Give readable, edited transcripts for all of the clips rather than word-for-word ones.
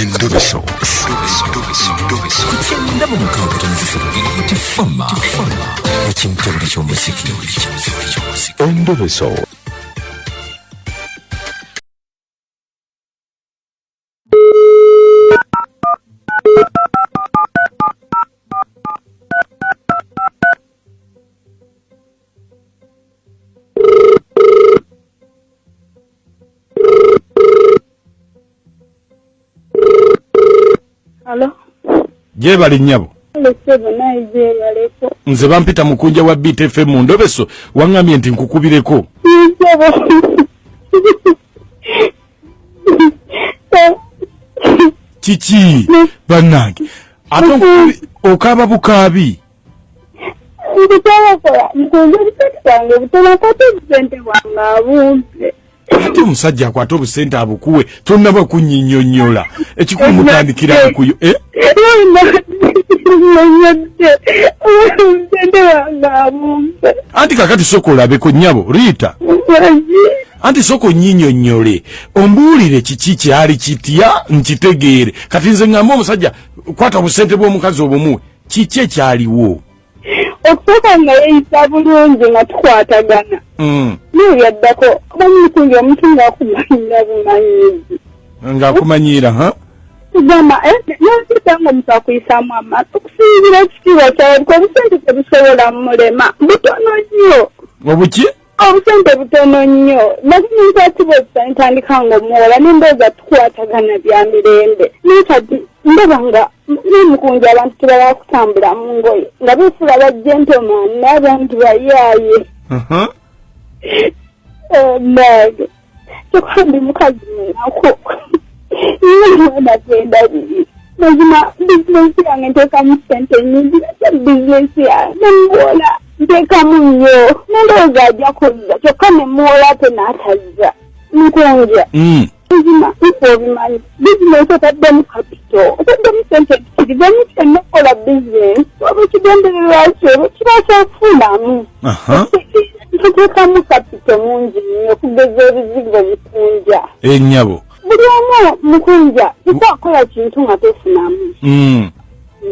Endobeso. Kutenda mu mukabira nzisoro tifama. Ekintu ky'omuziki. Endobeso. Hello. Je bali nyabo. Lesebo naije baleko. Nze bampita mukunja wa BTFM mu Ndobeso wangamye nti nkukubireko. Lesebo. Chichi banange. Atonkubi okaba bukabi. Nditawa kwa mkunja bitange bitana kate bisente wanga abumpe. Ate musajja akwata obusente abukuwe tonnaba kunyinyonnyola ekikulu mutandikira akuyo anti kakati soko olabeko nnyabo Rita anti soko nyinyonnyole ombuulire kiki kyali kitya nkitegeere kati nze ngamba omusajja kwata obusente bw'omukazi obumu kiki ekyaliwo okusoka nga yeyisa bulungi nga tukwatagana n'ebyaddako bamukunja omuntu ng'akumanyira bumanyizi ng'akumanyiira ha kugamba nokita nga omuntu akuyisaamu amaaso okusinziira ekitiibwa kyawe liko obusente tebusobola mulema butono nnyo obuki obusente butono nnyo nakini nkwatibwa ekisa ntandika ng'omuwola n'endowooza tukwatagana bya mirembe nekati ndaba nga n'omukunja abantu tebala kutambula mu ngoye nga beefula ba gentleman n'abantu bayaaye nage kyokandi mukazi munako nagenda biri mazima bizinesi yange nteekamu sente nyingi nakya bizinesi yange nemuwola nteekamu nnyo n'endowooza ajja kuzza kyokka nemuwola ate n'atazza nkunja mazima ife obimanyi bizinesi otaddemu kapito otaddemu sente tukirivemu kyennokola bizinesi oba ekigendererwakyo oba kiraasa kufunamu ntuteekamu kapito mungi nnyo okugeza ebizigo bikunja ennyabo buli omu mukunja tukwakola kintu nga tofunamu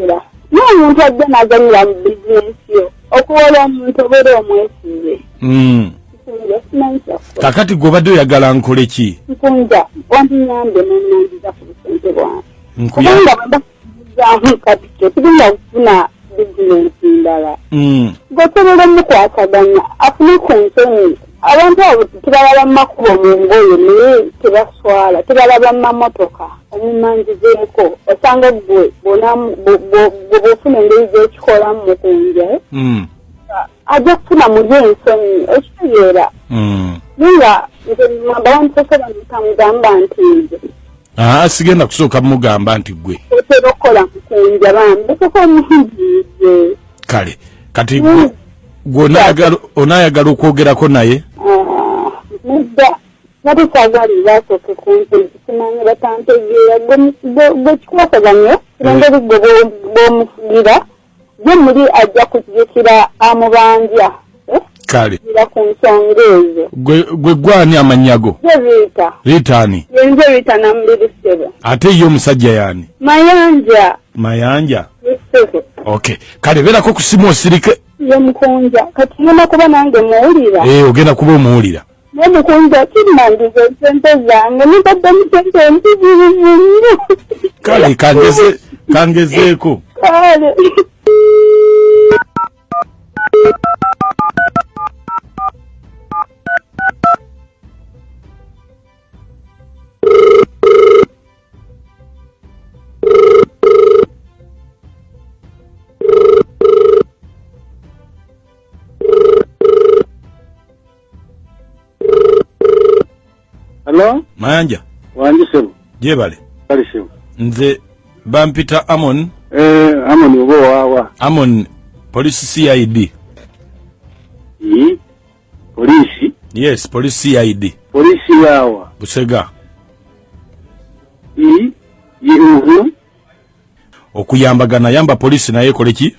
era n'omuntu ajja n'aganyira mu bizinesi yo okuwola omuntu obeera omwesize kakati gw'obadde oyagala nkole ki nkunja wandinyambe n'onnyanjiza ku busente bwange kubanga bwembakuzaamu kapito tugenda kufuna bizinesi ndala gosobola mukwataganya afune ku nsonyi abantu abo tebalaba makubo mu ngoye naye tebaswala tebalaba mamotoka omumanjizeeko osanga gwe bw'ofuna engeri gy'ekikolamu mukunja ajja kufuna muli ensonyi okitegeera nga nze mwamba wantusobola mukamugamba nti nze sigenda kusooka mugamba nti gwe otera okukola mukunja bambi koko omunjiize kale kati gwe onaayagala okwogerako naye mudda batusaagaliza asooke ku nte kimanye batantegeera gwe kikwasaganya kirengeri gwe bw'omufugira ye muli ajja kujjukira amubanja kale ku nsonga ezo gwe gwani amanyago Ritaani yenze Rita namulirisebo ate ye omusajja yani Mayanja okay kale beerako kusimu osirike ye mukunja kati ngenda kuba nange muwulira ogenda kuba omuwulira ye mukunja kimmandiza esente zange nitaddemu sente empitirivu nnyo kale kangezeeko kale Hello? Mayanja. Wanji sebo. Jebale. Kali sebo. Nze bampita Amon. Amon ubo wawa. Amon police CID. Polisi? Yes, police CID. Polisi yawa. Busega. Okuyambagana yamba polisi naye koleki?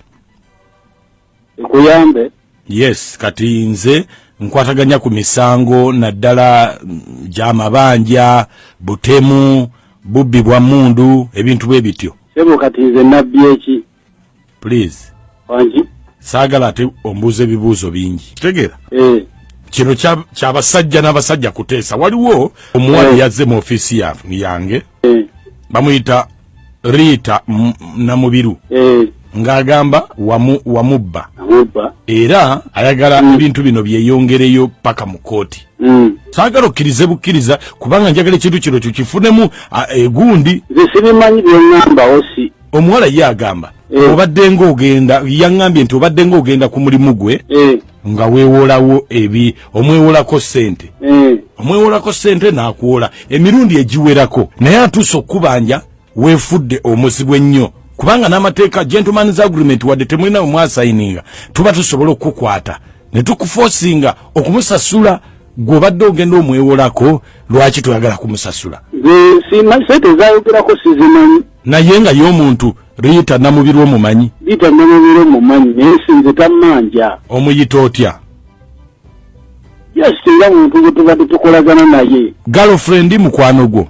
Okuyambe? Yes, kati nze nkwataganya ku misango naddala gy'amabanja, butemu, bubbi bwa mundu ebintu bwe bityo. Sebo kati nze nabbi eki. Please. Wangi? Saagala ate ombuuza ebibuuzo bingi. Kitegeera? Kino ky'abasajja n'abasajja kuteesa. Waliwo omuwala yazze mu ofiisi yange. Bamuyita Rita Namubiru. Ng'agamba wamubba. Era ayagala ebintu bino byeyongereyo paka mu kooti. Saagala okkirize bukkiriza kubanga njagala ekintu kino kifunemu egundi. Nze sibimanyi by'oŋŋamba osi. Omuwala ye agamba obadde ng'ogenda yaŋŋambye nti obadde ng'ogenda ku mulimu gwe nga weewolawo omwewolako ssente. Omwewolako ssente n'akuwola emirundi egiwerako naye atuuse okkubanja weefudde omuzibu ennyo kubanga n'amateeka gentleman's agreement wadde temulina omwasayininga tuba tusobola okukukwata ne tukufoosinga okumusasula gw'obadde ogenda omwewolako lwaki toyagala kumusasula. Sente zayogerako sizimanyi. Naye nga y'omuntu Rita Namubiru omumanyi. Rita Namubiru omumanyi naye sinze tammanja. Omuyita otya? Singa muntu gwe tubadde tukolagana naye. Girlfriend mukwano gwo?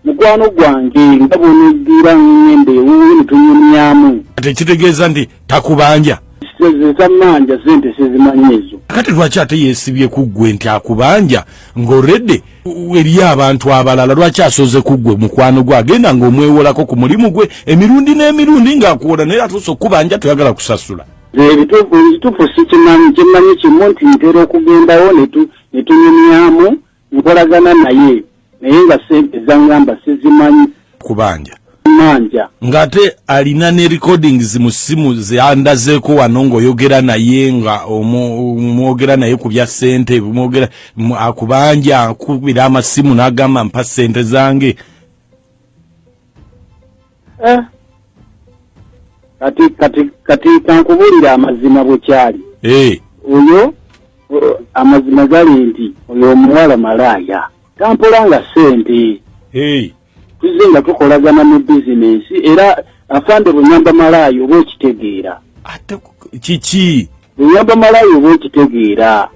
Mukwano gwange nga bw'oneggira ngende ewuwe tunyumyamu. Ate kitegeeza nti takubanja? Tammanja sente sizimanyi ezo. Kati lwaki ate yeesibye ku ggwe nti akubanja ng'olredde eri abantu abalala lwaki asoze ku ggwe mukwano gwe agenda ng'omwewolako ku mulimu gwe emirundi n'emirundi ng'akuwola naye atuuse okubanja toyagala kusasula. Ekituufu sikimanyi kimanyi kimu nti ntera okugendawo ne tunyumyamu nkolagana naye nga sente zaŋŋamba sizimanyi kubanja. Manja. Ngate alina ne recordings mu simu zandazeeko wano ng'oyogera naye nga omwogera naye ku bya ssente mwogera akubanja akubira amasimu n'agamba mpa ssente zange. Kati kankubulira amazima bwe kyali. Oyo amazima gali nti oyo omuwala malaaya tampola nga ssente. Tuze nga tukolagana mu bizinesi era afande bunyamba malaayi oba okitegeera. Ate kiki? Bunyamba malaayi oba okitegeera.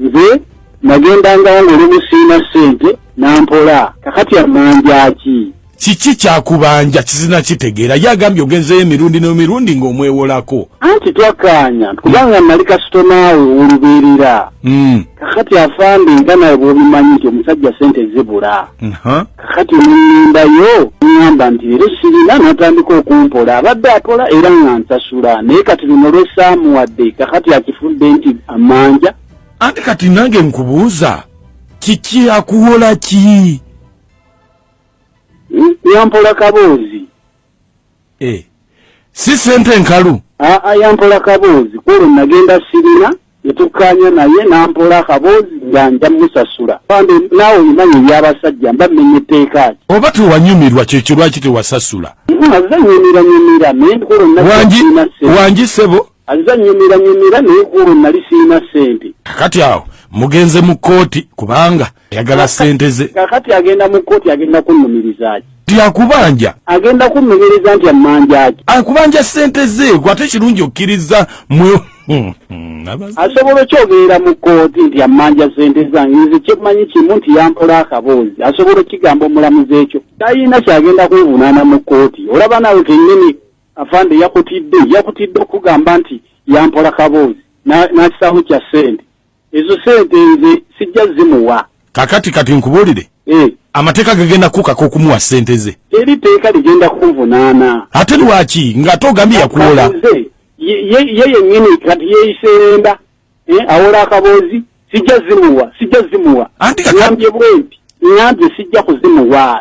Nze nagendanga ng'olumu siina ssente nampola kakati amanja ki? Kiki kyakubanja kizina kitegeera yagambye ogenzeyo emirundi n'emirundi ng'omwewolako. Anti twakkaanya kubanga nali kasitomawe olubeerera. Kakati afande nga nawe bw'obimanyi nti omusajja ssente zibula. Kakati munnindayo ngamba nti era sirina n'atandika okumpola abadde apola era nga nsasula naye kati luno lw'esaamuwadde kakati akifudde nti amanja. Anti kati nange nkubuuza kiki akuwola ki? Yampola kaboozi. Si ssente nkalu? Yampola kaboozi kulo nagenda sirina etukkaanya naye nampola kaboozi nga nja musasula. Pande naawe omanyi eby'abasajja mbamenye etteeka ki. Oba tewanyumirwa kyekyo lwaki tewasasula? Azza nyumira naye kulo wangi sebo? Azza nyumira naye kulo nali sirina ssente. Kakati awo mugenze mu kooti kubanga yagala ssente ze. Kakati agenda mu kooti agenda kunnumiriza ki? Akubanja? Agenda kunnumiriza nti amanja ki? Akubanja ssente ze kwate kirungi okkiriza mwe. Asobola okyogerera mu kooti nti amanja ssente zange nze kimanyi kimu nti yampola akaboozi asobola okigamba omulamuzi ekyo talina kyagenda kwevunaana mu kooti. Olaba nawe kennyini afande yakutidde okugamba nti yampola kaboozi n'akisaamu kya ssente. Ezo ssente nze sijja zimuwa. Kakati nkubuulire amateeka gagenda kukaka okumuwa ssente ze. Eri teeka ligenda kunvunaana. Ate lwaki ng'ate ogambye yakuwola? Ye yennyini kati yeeyiseenda awola akaboozi sijja zimuwa. Ngambye bwempi ngambye sijja kuzimuwa.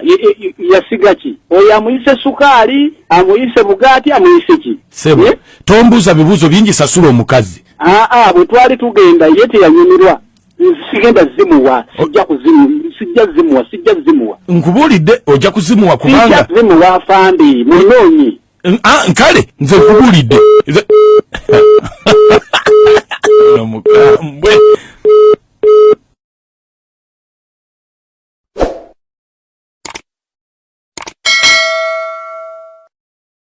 Yasiga ki? Oyo amuyise sukaali amuyise bugaati amuyise ki? Sebo tombuuza bibuuzo bingi sasula omukazi. Bwe twali tugenda ye teyanyumirwa. Sigenda zimuwa sijja zimuwa. Nkubuulidde ojja kuzimuwa kubanga sijja zimuwa afande munoonyi. Nkale nze nkubuulidde. Omukambwe.